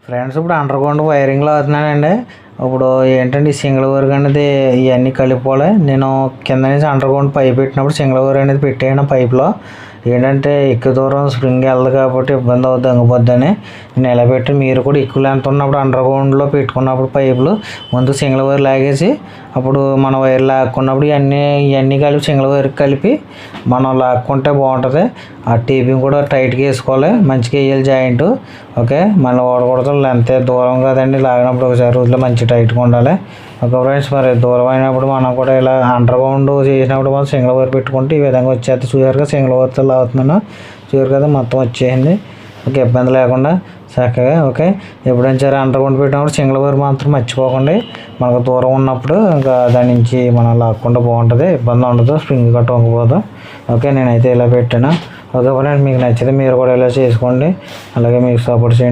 Friends ఇప్పుడు under ground వైరింగ్లో అవుతున్నానండి. ఇప్పుడు ఏంటంటే ఈ సింగిల్ వైర్ అనేది ఇవన్నీ కలిపిపోవాలి. నేను కింద నుంచి అండర్ గ్రౌండ్ పైప్ పెట్టినప్పుడు సింగిల్ వైర్ అనేది పెట్టేయను పైప్లో. ఏంటంటే ఎక్కువ దూరం స్ప్రింగ్ వెళ్ళదు కాబట్టి ఇబ్బంది అవుతుంది, దొంగపోద్దని నేను ఎలా పెట్టి మీరు కూడా ఎక్కువ లెంత్ ఉన్నప్పుడు అండర్ గ్రౌండ్లో పెట్టుకున్నప్పుడు పైపులు ముందు సింగిల్ వైర్ లాగేసి అప్పుడు మన వైర్ లాక్కున్నప్పుడు ఇవన్నీ కలిపి సింగిల్ వైర్ కలిపి మనం లాక్కుంటే బాగుంటుంది. ఆ టీపింగ్ కూడా టైట్గా వేసుకోవాలి, మంచిగా వేయాలి జాయింట్. ఓకే, మళ్ళీ ఓడకూడదు, లెంత్ దూరం కదండి, లాగినప్పుడు ఒకసారి రోజులో మంచి టైట్గా ఉండాలి. ఓకే ఫ్రెండ్స్, మరి దూరం అయినప్పుడు మనం కూడా ఇలా అండర్ గ్రౌండ్ చేసినప్పుడు మనం సింగిల్ వైర్ పెట్టుకుంటే ఈ విధంగా వచ్చేది. చూసారుగా సింగిల్ వైర్తో లాగుతున్నాను, చూసారు కదా మొత్తం వచ్చేసింది. ఓకే, ఇబ్బంది లేకుండా చక్కగా. ఓకే, ఎప్పుడైనా సరే అండర్ గ్రౌండ్ పెట్టినప్పుడు సింగిల్ వైర్ మాత్రం మర్చిపోకండి. మనకు దూరం ఉన్నప్పుడు ఇంకా దాని నుంచి మనం లాక్కుండా బాగుంటుంది, ఇబ్బంది ఉండదు, స్ప్రింగ్ కట్ట వంగిపోదు. ఓకే, నేనైతే ఇలా పెట్టాను. ఓకే ఫ్రెండ్స్, మీకు నచ్చితే మీరు కూడా ఇలా చేసుకోండి, అలాగే మీకు సపోర్ట్ చేయండి.